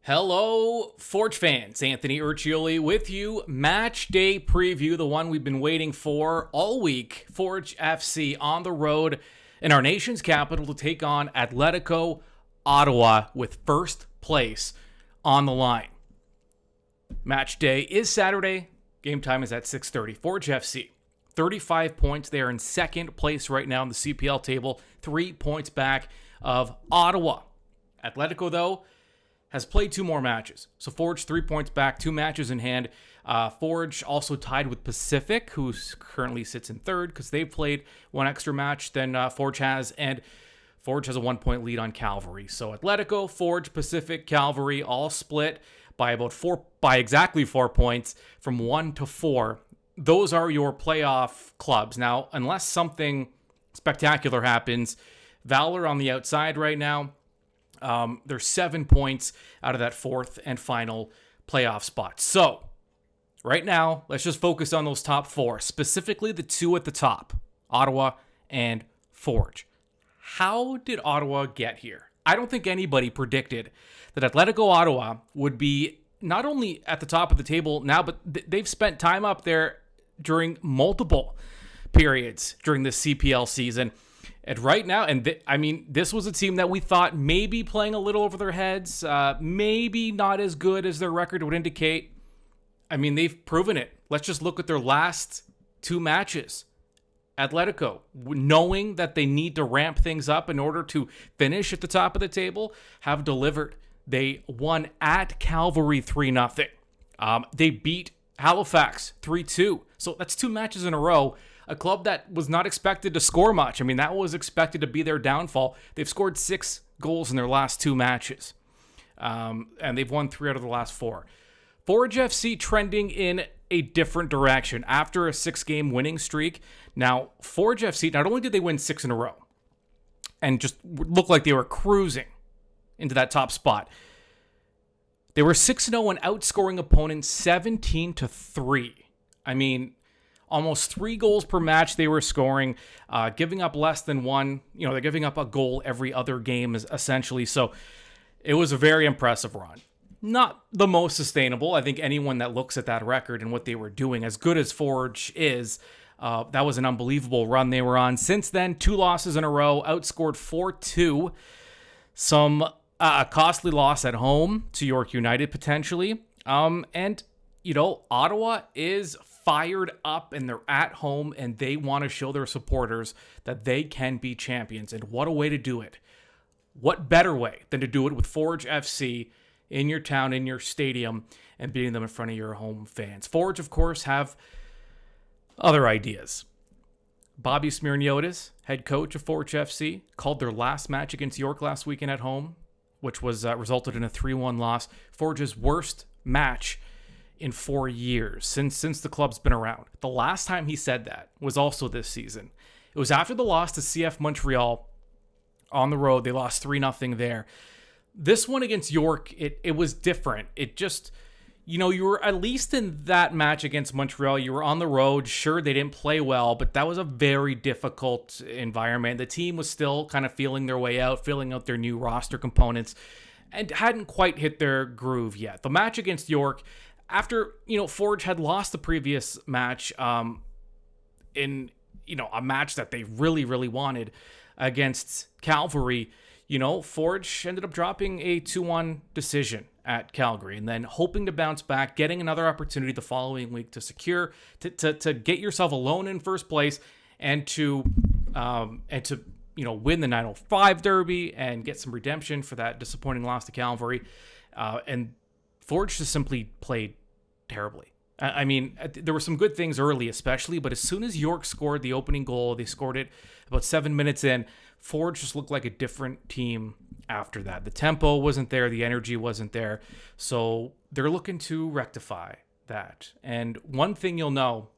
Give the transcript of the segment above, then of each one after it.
Hello, Forge fans. Anthony Urciuoli with you. Match day preview, the one we've been waiting for all week. Forge FC on the road in our nation's capital to take on Atletico Ottawa with first place on the line. Match day is Saturday. Game time is at 6:30. Forge FC, 35 points. They are in second place right now in the CPL table, 3 points back of Ottawa. Atletico, though, has played 2 more matches. So Forge 3 points back, 2 matches in hand. Forge also tied with Pacific, who currently sits in third because they've played 1 extra match than Forge has. And Forge has a 1-point lead on Calvary. So Atletico, Forge, Pacific, Calvary all split by exactly 4 points from 1 to 4. Those are your playoff clubs. Now, unless something spectacular happens, Valor on the outside right now. There's 7 points out of that 4th and final playoff spot. So, right now, let's just focus on those top 4, specifically the 2 at the top, Ottawa and Forge. How did Ottawa get here? I don't think anybody predicted that Atletico Ottawa would be not only at the top of the table now, but they've spent time up there during multiple periods during this CPL season. And right now, this was a team that we thought maybe playing a little over their heads, maybe not as good as their record would indicate. I mean, they've proven it. Let's just look at their last 2 matches. Atletico, knowing that they need to ramp things up in order to finish at the top of the table, have delivered. They won at Calvary 3-0. They beat Halifax 3-2. So that's 2 matches in a row. A club that was not expected to score much. I mean, that was expected to be their downfall. They've scored 6 goals in their last 2 matches. And they've won 3 out of the last 4. Forge FC trending in a different direction after a 6-game winning streak. Now, Forge FC, not only did they win 6 in a row and just look like they were cruising into that top spot, they were 6-0 and outscoring opponents 17-3. I mean, almost 3 goals per match they were scoring, giving up less than 1. You know, they're giving up a goal every other game, essentially. So it was a very impressive run. Not the most sustainable. I think anyone that looks at that record and what they were doing, as good as Forge is, that was an unbelievable run they were on. Since then, 2 losses in a row, outscored 4-2. Some costly loss at home to York United, potentially. And, you know, Ottawa is fired up and they're at home and they want to show their supporters that they can be champions. And what a way to do it. What better way than to do it with Forge FC in your town, in your stadium, and beating them in front of your home fans. Forge, of course, have other ideas. Bobby Smyrniotis, head coach of Forge FC, called their last match against York last weekend at home, which was resulted in a 3-1 loss. Forge's worst match in 4 years since the club's been around. The last time he said that was also this season. It was after the loss to CF Montreal on the road. They lost 3-0 there. This one against York, it was different. It just, you know, you were at least in that match against Montreal, you were on the road. Sure, they didn't play well, but that was a very difficult environment. The team was still kind of feeling their way out, filling out their new roster components, and hadn't quite hit their groove yet. The match against York, after, you know, Forge had lost the previous match in, you know, a match that they really, really wanted against Calvary, you know, Forge ended up dropping a 2-1 decision at Calgary and then hoping to bounce back, getting another opportunity the following week to secure, to get yourself alone in first place and to you know, win the 905 Derby and get some redemption for that disappointing loss to Calvary. And Forge just simply played terribly. I mean, there were some good things early, especially, but as soon as York scored the opening goal, they scored it about 7 minutes in, Forge just looked like a different team after that. The tempo wasn't there, the energy wasn't there, so they're looking to rectify that. And one thing you'll know,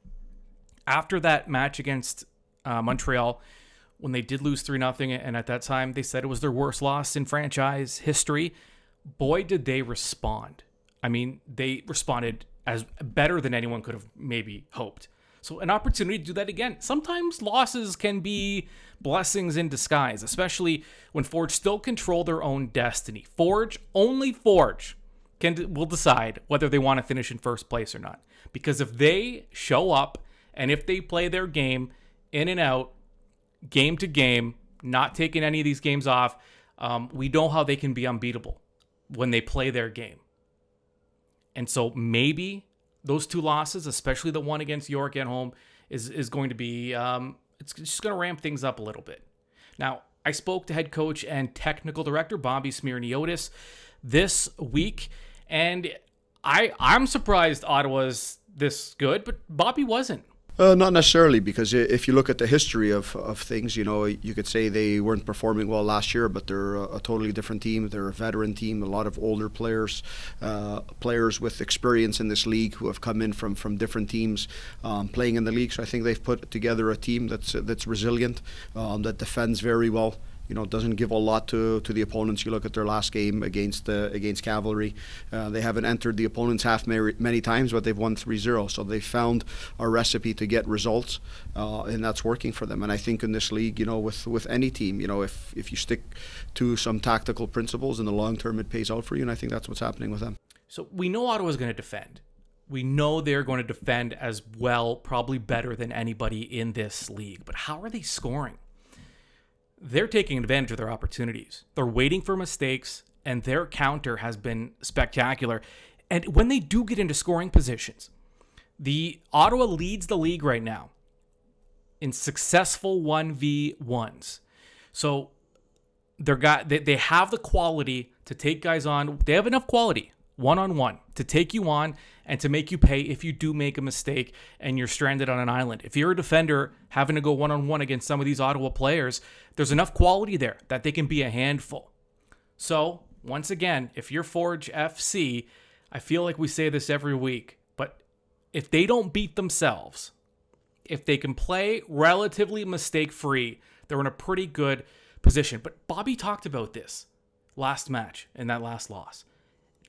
after that match against Montreal, when they did lose 3-0, and at that time they said it was their worst loss in franchise history, boy, did they respond. I mean, they responded as better than anyone could have maybe hoped. So an opportunity to do that again. Sometimes losses can be blessings in disguise, especially when Forge still control their own destiny. Forge, only Forge, will decide whether they want to finish in first place or not. Because if they show up and if they play their game in and out, game to game, not taking any of these games off, we know how they can be unbeatable when they play their game. And so maybe those 2 losses, especially the one against York at home, is going to be, it's just going to ramp things up a little bit. Now, I spoke to head coach and technical director Bobby Smyrniotis this week, and I'm surprised Ottawa's this good, but Bobby wasn't. Not necessarily, because if you look at the history of things, you could say they weren't performing well last year, but they're a totally different team. They're a veteran team, a lot of older players, players with experience in this league who have come in from different teams playing in the league. So I think they've put together a team that's resilient, that defends very well. Doesn't give a lot to the opponents. You look at their last game against Cavalry. They haven't entered the opponent's half many times, but they've won 3-0. So they found a recipe to get results, and that's working for them. And I think in this league, with any team, if you stick to some tactical principles in the long term, it pays out for you. And I think that's what's happening with them. So we know Ottawa's going to defend. We know they're going to defend as well, probably better than anybody in this league. But how are they scoring? They're taking advantage of their opportunities. They're waiting for mistakes, and their counter has been spectacular. And when they do get into scoring positions, the Ottawa leads the league right now in successful 1v1s. So they have the quality to take guys on. They have enough quality one-on-one to take you on and to make you pay if you do make a mistake and you're stranded on an island. If you're a defender having to go one-on-one against some of these Ottawa players, there's enough quality there that they can be a handful. So, once again, if you're Forge FC, I feel like we say this every week, but if they don't beat themselves, if they can play relatively mistake-free, they're in a pretty good position. But Bobby talked about this last match in that last loss.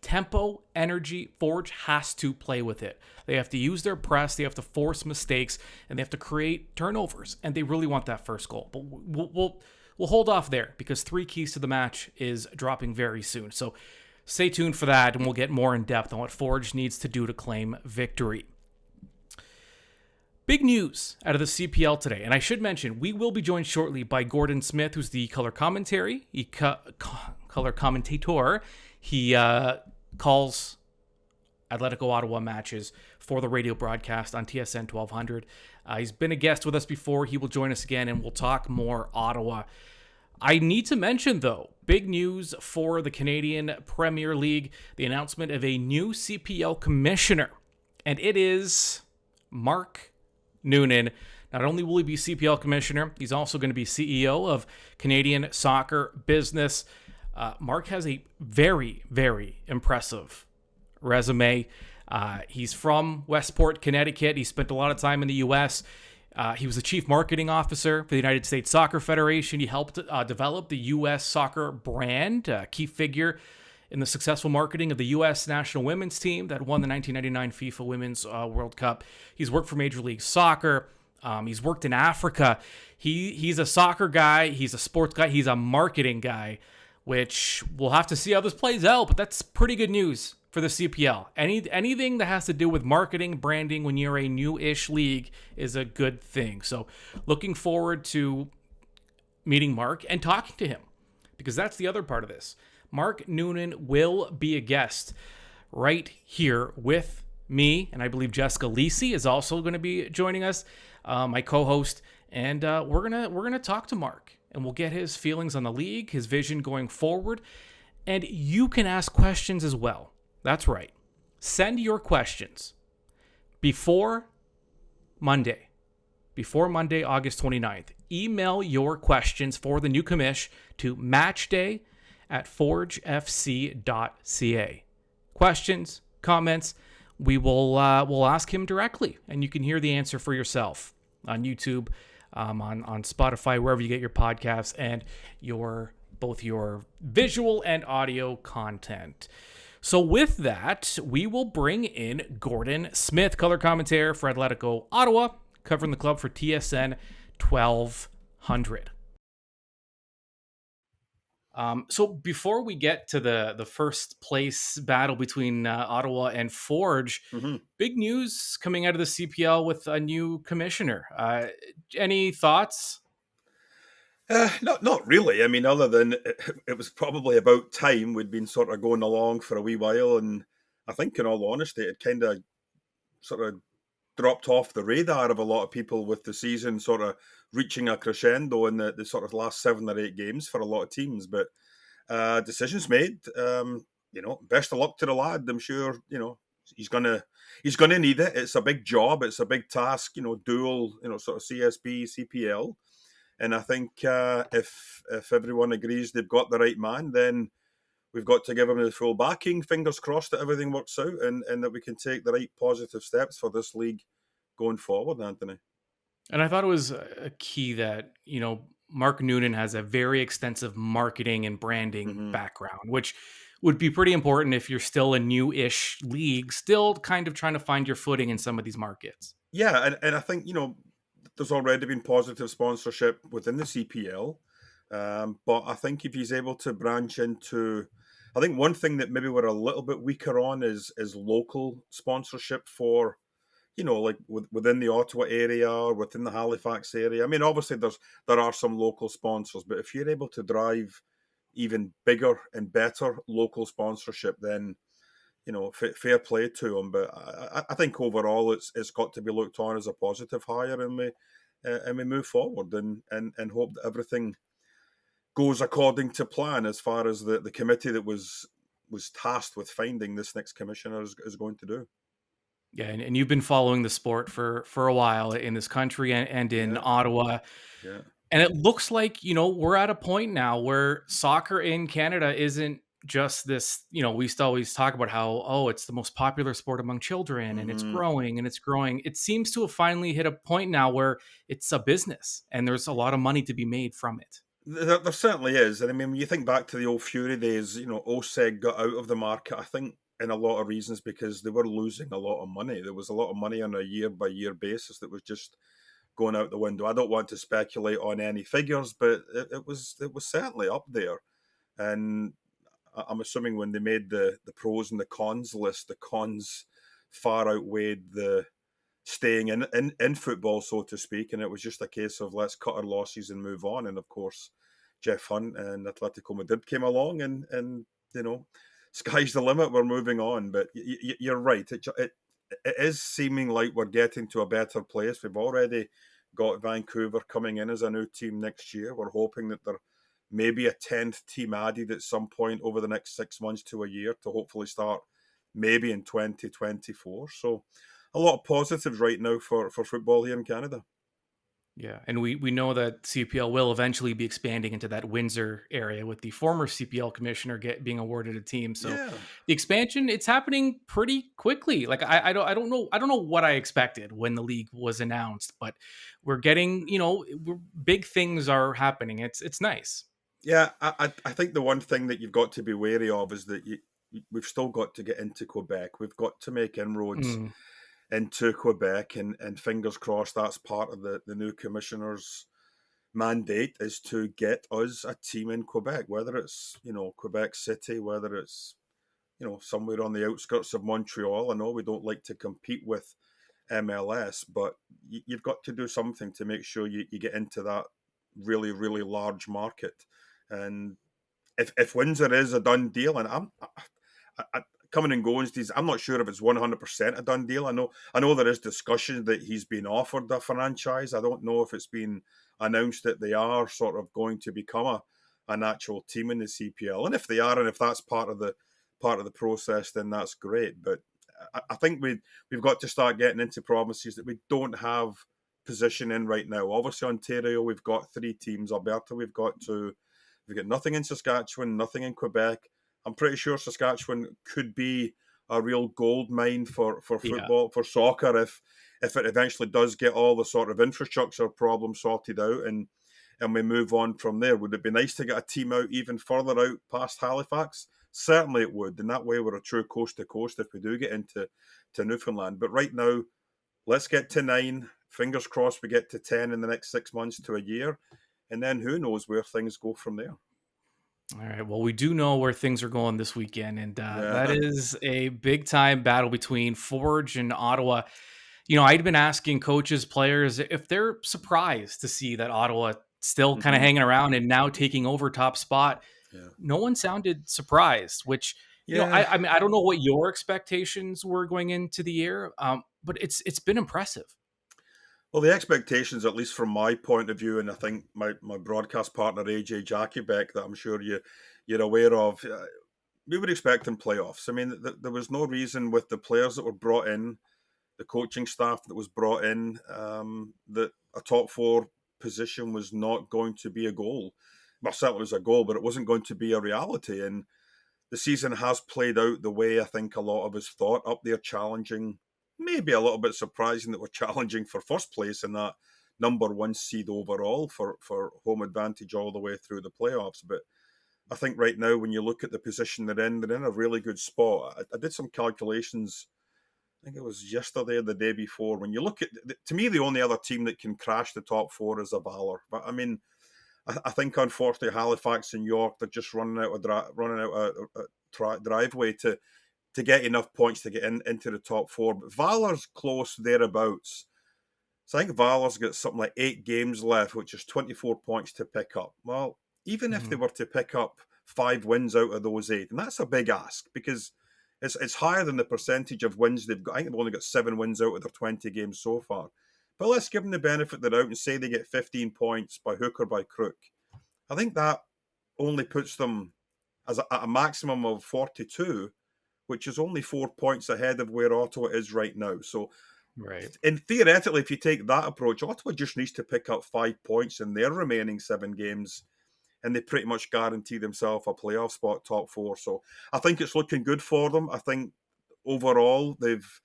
Tempo, energy, Forge has to play with it. They have to use their press, they have to force mistakes, and they have to create turnovers, and they really want that first goal. But we'll hold off there because 3 keys to the match is dropping very soon. So stay tuned for that, and we'll get more in depth on what Forge needs to do to claim victory. Big news out of the CPL today, and I should mention, we will be joined shortly by Gordon Smith, who's the color commentator. He calls Atletico Ottawa matches for the radio broadcast on TSN 1200. He's been a guest with us before. He will join us again, and we'll talk more Ottawa. I need to mention, though, big news for the Canadian Premier League, the announcement of a new CPL commissioner, and it is Mark Noonan. Not only will he be CPL commissioner, he's also going to be CEO of Canadian Soccer Business. Mark has a very, very impressive resume. He's from Westport, Connecticut. He spent a lot of time in the U.S. He was the chief marketing officer for the United States Soccer Federation. He helped develop the U.S. soccer brand, a key figure in the successful marketing of the U.S. national women's team that won the 1999 FIFA Women's World Cup. He's worked for Major League Soccer. He's worked in Africa. He's a soccer guy. He's a sports guy. He's a marketing guy, which we'll have to see how this plays out, but that's pretty good news for the CPL. Anything that has to do with marketing, branding when you're a new-ish league is a good thing. So looking forward to meeting Mark and talking to him, because that's the other part of this. Mark Noonan will be a guest right here with me, and I believe Jessica Lisi is also going to be joining us, my co-host, and we're gonna talk to Mark. And we'll get his feelings on the league, his vision going forward. And you can ask questions as well. That's right. Send your questions before Monday, August 29th. Email your questions for the new commish to matchday@forgefc.ca. Questions, comments, we'll ask him directly, and you can hear the answer for yourself on YouTube, on Spotify, wherever you get your podcasts, and both your visual and audio content. So with that, we will bring in Gordon Smith, color commentator for Atletico Ottawa, covering the club for TSN 1200. So before we get to the first place battle between Ottawa and Forge, Hmm. big news coming out of the CPL with a new commissioner. Any thoughts? Not really. I mean, other than it was probably about time. We'd been sort of going along for a wee while, and I think, in all honesty, it kind of sort of dropped off the radar of a lot of people with the season sort of reaching a crescendo in the sort of last 7 or 8 games for a lot of teams. But decisions made. Best of luck to the lad. I'm sure he's gonna need it. It's a big job. It's a big task. Dual. Sort of CSB, CPL. And I think if everyone agrees they've got the right man, then we've got to give him the full backing. Fingers crossed that everything works out and that we can take the right positive steps for this league going forward, Anthony. And I thought it was a key that, Mark Noonan has a very extensive marketing and branding Hmm. background, which would be pretty important if you're still a new-ish league, still kind of trying to find your footing in some of these markets. Yeah, and I think, there's already been positive sponsorship within the CPL. But I think if he's able to branch into, I think one thing that maybe we're a little bit weaker on is local sponsorship for, like within the Ottawa area or within the Halifax area. I mean, obviously there are some local sponsors, but if you're able to drive even bigger and better local sponsorship, then fair play to them. But I think overall it's got to be looked on as a positive hire, and we move forward and hope that everything goes according to plan as far as the committee that was tasked with finding this next commissioner is going to do. Yeah, and you've been following the sport for a while in this country and in Yeah, Ottawa. yeah. And it looks like, we're at a point now where soccer in Canada isn't just this, we used to always talk about how, oh, it's the most popular sport among children and it's Hmm. growing and it's growing. It seems to have finally hit a point now where it's a business and there's a lot of money to be made from it. There certainly is. And I mean, when you think back to the old Fury days, OSEG got out of the market, I think, in a lot of reasons because they were losing a lot of money. There was a lot of money on a year by year basis that was just going out the window. I don't want to speculate on any figures, but it was certainly up there. And I'm assuming when they made the pros and the cons list, the cons far outweighed the staying in football, so to speak. And it was just a case of let's cut our losses and move on. And of course, Jeff Hunt and Atletico Madrid came along, and sky's the limit. We're moving on. But you're right. It is seeming like we're getting to a better place. We've already got Vancouver coming in as a new team next year. We're hoping that there may be a 10th team added at some point over the next 6 months to a year to hopefully start maybe in 2024. So a lot of positives right now for football here in Canada. Yeah, and we know that CPL will eventually be expanding into that Windsor area with the former CPL commissioner being awarded a team. So Yeah. the expansion, it's happening pretty quickly. Like I don't know what I expected when the league was announced, but we're getting big things are happening. It's nice. Yeah, I think the one thing that you've got to be wary of is that we've still got to get into Quebec. We've got to make inroads Mm, into Quebec, and fingers crossed that's part of the new commissioner's mandate is to get us a team in Quebec, whether it's Quebec City, whether it's somewhere on the outskirts of Montreal. I know we don't like to compete with MLS, but you've got to do something to make sure you get into that really, really large market. And if Windsor is a done deal, and I coming and going, I'm not sure if it's 100% a done deal. I know there is discussion that he's been offered a franchise. I don't know if it's been announced that they are sort of going to become an actual team in the CPL. And if they are, and if that's part of the process, then that's great. But I think we've got to start getting into provinces that we don't have position in right now. Obviously, Ontario, we've got 3 teams. Alberta, we've got nothing in Saskatchewan, nothing in Quebec. I'm pretty sure Saskatchewan could be a real gold mine for yeah. football, for soccer, if it eventually does get all the sort of infrastructure problems sorted out and we move on from there. Would it be nice to get a team out even further out past Halifax? Certainly it would. And that way we're a true coast to coast if we do get into Newfoundland. But right now, let's get to 9. Fingers crossed we get to 10 in the next 6 months to a year. And then who knows where things go from there. All right. Well, we do know where things are going this weekend, and that Yeah. is a big time battle between Forge and Ottawa. I'd been asking coaches, players if they're surprised to see that Ottawa still kind of Hmm. hanging around and now taking over top spot. Yeah. No one sounded surprised, which, Yeah. I mean, I don't know what your expectations were going into the year, but it's been impressive. Well, the expectations, at least from my point of view, and I think my broadcast partner AJ Jackiebeck, that I'm sure you're aware of, we would expect in playoffs. I mean, there was no reason with the players that were brought in, the coaching staff that was brought in, that a top four position was not going to be a goal. Well, certainly was a goal, but it wasn't going to be a reality. And the season has played out the way I think a lot of us thought, up there challenging, maybe a little bit surprising that we're challenging for first place in that number one seed overall for home advantage all the way through the playoffs. But I think right now, when you look at the position they're in a really good spot. I did some calculations. I think it was yesterday or the day before. When you look at, to me, the only other team that can crash the top four is a Valor. But I mean, I think unfortunately Halifax and York, they're just running out a driveway to get enough points to get into the top four. But Valor's close thereabouts. So I think Valor's got something like 8 games left, which is 24 points to pick up. Well, even if they Mhm. were to pick up 5 wins out of those 8, and that's a big ask because it's higher than the percentage of wins they've got. I think they've only got 7 wins out of their 20 games so far. But let's give them the benefit of the doubt and say they get 15 points by hook or by crook. I think that only puts them at a maximum of 42, which is only 4 points ahead of where Ottawa is right now. So, Right. and theoretically, if you take that approach, Ottawa just needs to pick up 5 points in their remaining 7 games, and they pretty much guarantee themselves a playoff spot, top four. So, I think it's looking good for them. I think overall they've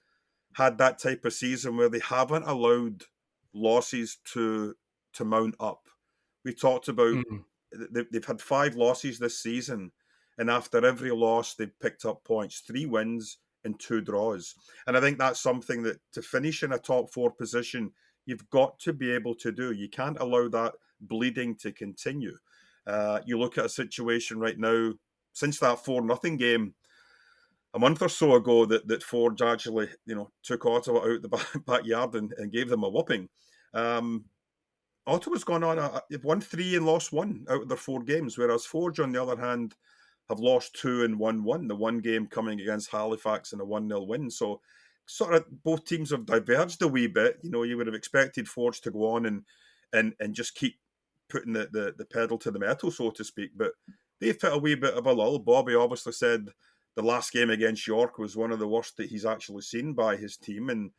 had that type of season where they haven't allowed losses to mount up. We talked about Mhm. they've had 5 losses this season, and after every loss, they've picked up points, 3 wins and 2 draws. And I think that's something that to finish in a top four position, you've got to be able to do. You can't allow that bleeding to continue. You look at a situation right now, since that 4-0 game a month or so ago, that Forge actually, took Ottawa out the backyard and gave them a whooping. Um, Ottawa's gone on. They've won 3 and lost 1 out of their 4 games, whereas Forge, on the other hand, have lost 2 and won 1. The one game coming against Halifax in a 1-0 win. So, sort of, both teams have diverged a wee bit. You would have expected Forge to go on and just keep putting the pedal to the metal, so to speak. But they've hit a wee bit of a lull. Bobby obviously said the last game against York was one of the worst that he's actually seen by his team, and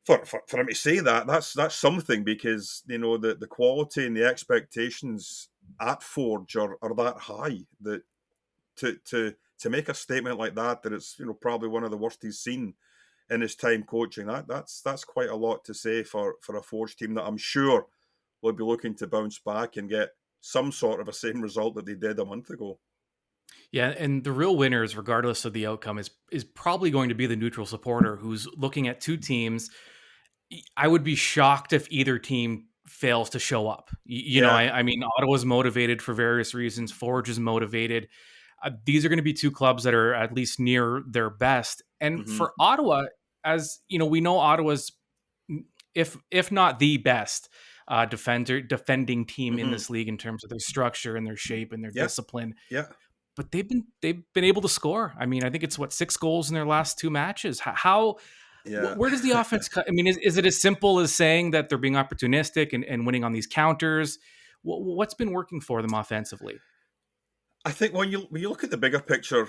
for him to say that, that's something, because the quality and the expectations at Forge are that high that to make a statement like that it's probably one of the worst he's seen in his time coaching, that's quite a lot to say for a Forge team that I'm sure will be looking to bounce back and get some sort of a same result that they did a month ago. Yeah, and the real winners, regardless of the outcome, is probably going to be the neutral supporter who's looking at two teams. I would be shocked if either team fails to show up. Yeah. I mean, Ottawa's motivated for various reasons. Forge is motivated. These are going to be two clubs that are at least near their best. And Hmm. for Ottawa, as we know, Ottawa's if not the best defending team in Hmm. this league in terms of their structure and their shape and their Yeah. discipline. Yeah. But they've been able to score. I mean, I think it's 6 goals in their last 2 matches. How Yeah. where does the offense cut? I mean, is it as simple as saying that they're being opportunistic and winning on these counters? What's been working for them offensively? I think when you look at the bigger picture,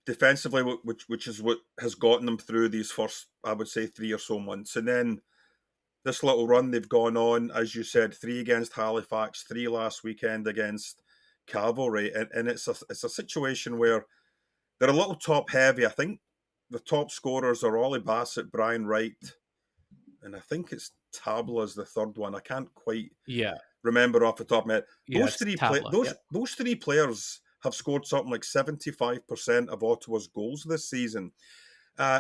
defensively, which is what has gotten them through these first, I would say, 3 or so months, and then this little run they've gone on, as you said, 3 against Halifax, 3 last weekend against Cavalry, and it's a situation where they're a little top heavy. I think the top scorers are Ollie Bassett, Brian Wright, and I think it's Tabla's the third one. I can't quite Yeah, remember off the top of my head. yeah, it's Tabla. Those Yep. those 3 players have scored something like 75% of Ottawa's goals this season.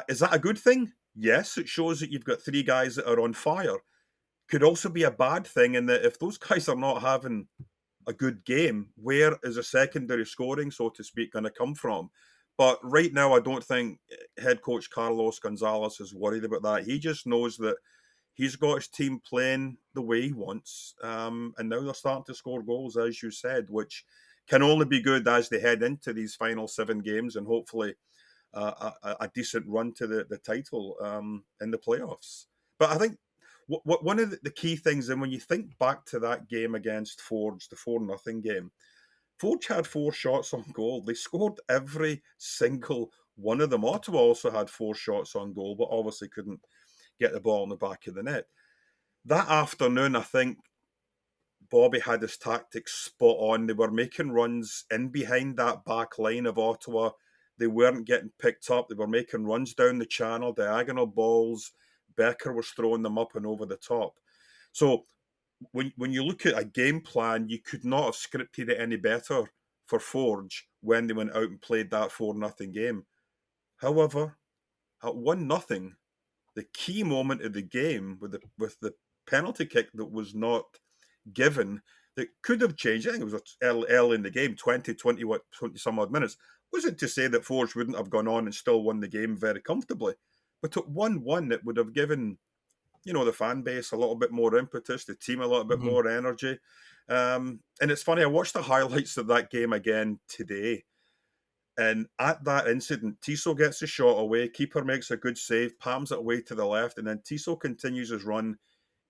Is that a good thing? Yes, it shows that you've got 3 guys that are on fire. Could also be a bad thing in that if those guys are not having a good game, where is the secondary scoring, so to speak, going to come from? But right now, I don't think head coach Carlos Gonzalez is worried about that. He just knows that he's got his team playing the way he wants. And now they're starting to score goals, as you said, which can only be good as they head into these final 7 games and hopefully a decent run to the title in the playoffs. But I think one of the key things, and when you think back to that game against Forge, the 4-0 game, Forge had 4 shots on goal. They scored every single one of them. Ottawa also had 4 shots on goal, but obviously couldn't get the ball in the back of the net. That afternoon, I think Bobby had his tactics spot on. They were making runs in behind that back line of Ottawa. They weren't getting picked up. They were making runs down the channel, diagonal balls. Becker was throwing them up and over the top. So when you look at a game plan, you could not have scripted it any better for Forge when they went out and played that 4-0 game. However, at 1-0, the key moment of the game with the penalty kick that was not given, that could have changed. I think it was early in the game, 20 some odd minutes. Wasn't to say that Forge wouldn't have gone on and still won the game very comfortably. But at 1-1, it would have given, the fan base a little bit more impetus, the team a little bit more energy. And it's funny, I watched the highlights of that game again today. And at that incident, Tissot gets a shot away, keeper makes a good save, palms it away to the left, and then Tissot continues his run,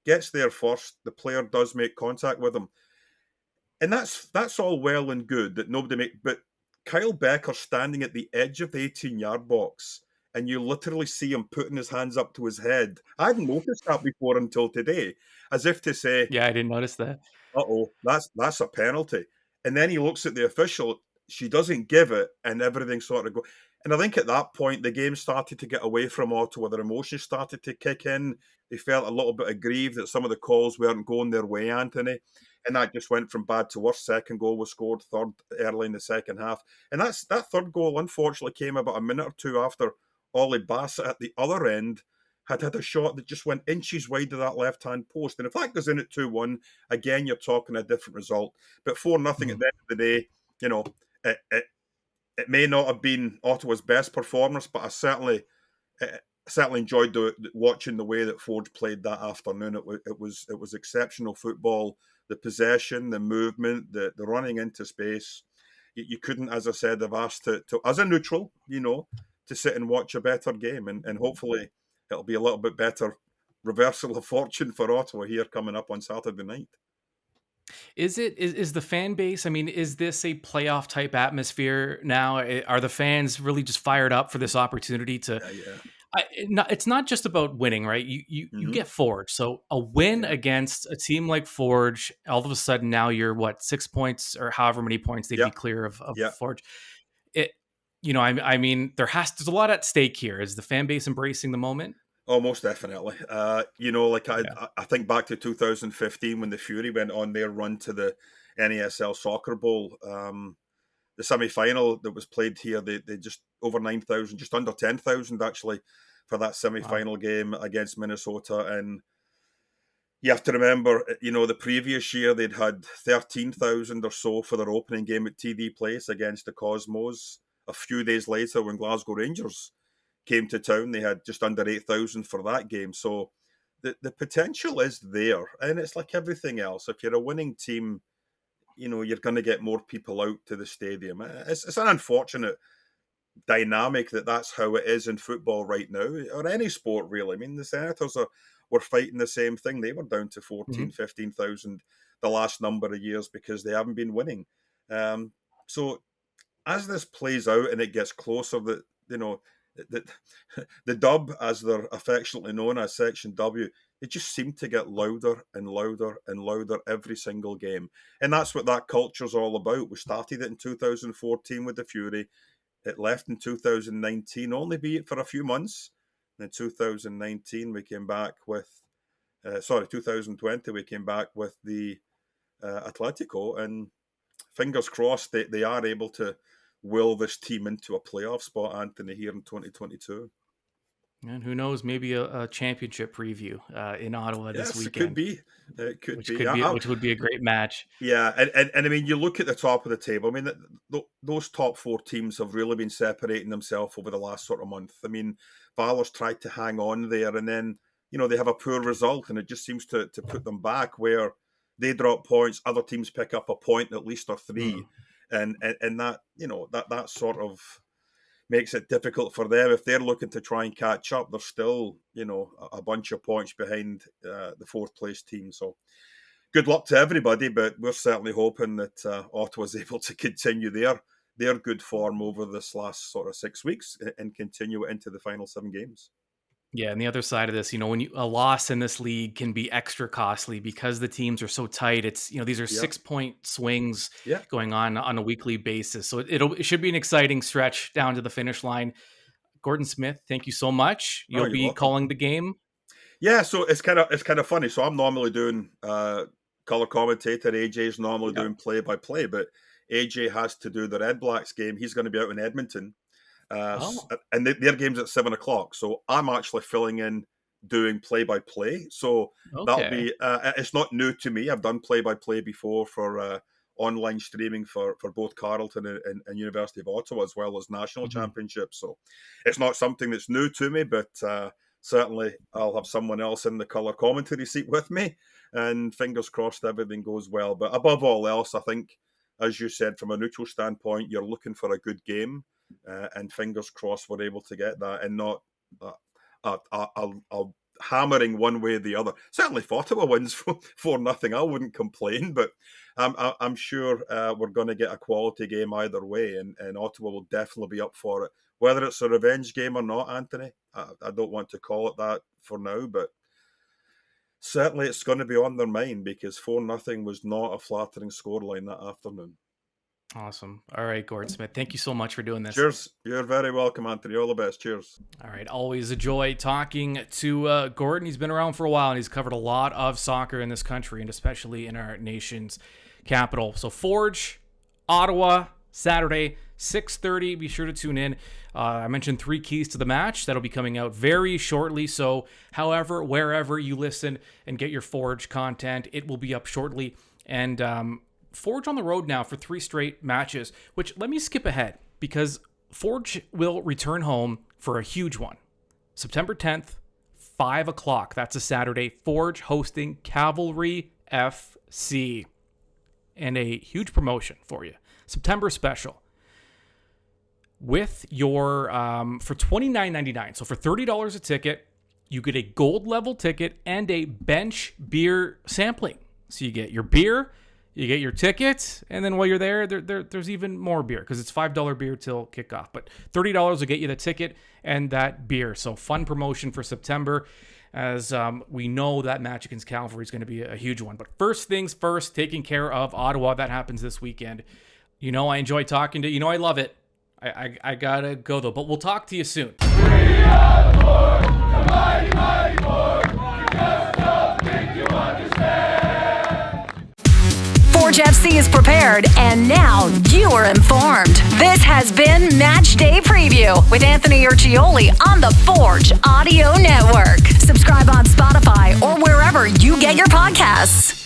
gets there first, the player does make contact with him. And that's all well and good that nobody make, but Kyle Becker standing at the edge of the 18-yard box, and you literally see him putting his hands up to his head. I hadn't noticed that before until today, as if to say, Yeah, I didn't notice that. uh-oh, that's a penalty. And then he looks at the official, she doesn't give it, and everything sort of go. And I think at that point, the game started to get away from Ottawa. Their emotions started to kick in. They felt a little bit aggrieved that some of the calls weren't going their way, Anthony. And that just went from bad to worse. Second goal was scored, third early in the second half. And that third goal, unfortunately, came about a minute or two after Ollie Bassett at the other end had a shot that just went inches wide of that left-hand post. And if that goes in at 2-1, again, you're talking a different result. But 4-0 at the end of the day, it may not have been Ottawa's best performance, but I certainly enjoyed watching the way that Forge played that afternoon. It was exceptional football. The possession, the movement, the running into space. You couldn't, as I said, have asked to as a neutral, to sit and watch a better game, and hopefully it'll be a little bit better reversal of fortune for Ottawa here coming up on Saturday night. Is the fan base? I mean, is this a playoff type atmosphere now? Are the fans really just fired up for this opportunity to? It's not just about winning, right? You get Forge, so a win against a team like Forge, all of a sudden now you're 6 points or however many points they'd be clear of Forge. I mean, there's a lot at stake here. Is the fan base embracing the moment? Oh, most definitely. I think back to 2015 when the Fury went on their run to the NASL Soccer Bowl. The semi-final that was played here, they just over 9,000, just under 10,000 actually, for that semi-final game against Minnesota. And you have to remember, the previous year they'd had 13,000 or so for their opening game at TD Place against the Cosmos. A few days later, when Glasgow Rangers came to town, they had just under 8,000 for that game. So the potential is there. And it's like everything else. If you're a winning team, you're going to get more people out to the stadium. It's an unfortunate dynamic that's how it is in football right now, or any sport really. I mean, the Senators were fighting the same thing. They were down to 14, 15,000 the last number of years because they haven't been winning. So as this plays out and it gets closer, the dub, as they're affectionately known as Section W, it just seemed to get louder and louder and louder every single game. And that's what that culture's all about. We started it in 2014 with the Fury. It left in 2019, only be it for a few months. And in 2019, we came back with, 2020, we came back with the Atletico. And fingers crossed they are able to will this team into a playoff spot, Anthony, here in 2022. And who knows, maybe a championship preview in Ottawa this weekend. It could be. Which would be a great match. Yeah, and I mean, you look at the top of the table. I mean, those top 4 teams have really been separating themselves over the last sort of month. I mean, Valor's tried to hang on there, and then, they have a poor result, and it just seems to put them back where they drop points, other teams pick up a point at least or 3, and that, that sort of makes it difficult for them. If they're looking to try and catch up, they're still, a bunch of points behind the 4th place team. So good luck to everybody, but we're certainly hoping that Ottawa's able to continue their good form over this last sort of 6 weeks and continue it into the final 7 games. Yeah, and the other side of this, when a loss in this league can be extra costly because the teams are so tight. It's, these are 6-point swings going on a weekly basis. So it should be an exciting stretch down to the finish line. Gordon Smith, thank you so much. You'll be welcome. Calling the game. Yeah, so it's kind of funny. So I'm normally doing color commentator. AJ's normally doing play-by-play, but AJ has to do the Red Blacks game. He's going to be out in Edmonton. And their game's at 7:00, so I'm actually filling in doing play-by-play. So that'll be it's not new to me. I've done play-by-play before for online streaming for both Carleton and University of Ottawa, as well as national championships. So it's not something that's new to me, but certainly I'll have someone else in the colour commentary seat with me, and fingers crossed everything goes well. But above all else, I think, as you said, from a neutral standpoint, you're looking for a good game. And fingers crossed we're able to get that, and not I'll hammering one way or the other. Certainly if Ottawa wins 4-0, I wouldn't complain, but I'm sure we're going to get a quality game either way, and Ottawa will definitely be up for it. Whether it's a revenge game or not, Anthony, I don't want to call it that for now, but certainly it's going to be on their mind, because 4-0 was not a flattering scoreline that afternoon. Awesome. All right, Gordon Smith, thank you so much for doing this. Cheers. You're very welcome, Anthony. All the best. Cheers. All right. Always a joy talking to Gordon. He's been around for a while, and he's covered a lot of soccer in this country, and especially in our nation's capital. So Forge, Ottawa, Saturday, 6:30. Be sure to tune in. I mentioned 3 keys to the match. That'll be coming out very shortly. So however, wherever you listen and get your Forge content, it will be up shortly. And Forge on the road now for 3 straight matches, which let me skip ahead, because Forge will return home for a huge one. September 10th, 5:00. That's a Saturday. Forge hosting Cavalry FC. And a huge promotion for you. September special. With your, for $29.99. So for $30 a ticket, you get a gold level ticket and a bench beer sampling. So you get your beer, you get your tickets, and then while you're there's even more beer, because it's $5 beer till kickoff. But $30 will get you the ticket and that beer. So fun promotion for September, as we know that match against Cavalry is going to be a huge one. But first things first, taking care of Ottawa. That happens this weekend. I enjoy talking to you. I love it. I gotta go though, but we'll talk to you soon. We are the Forge, the mighty, mighty Forge. You just don't think you understand. Forge FC is prepared, and now you are informed. This has been Match Day Preview with Anthony Urciuoli on the Forge Audio Network. Subscribe on Spotify or wherever you get your podcasts.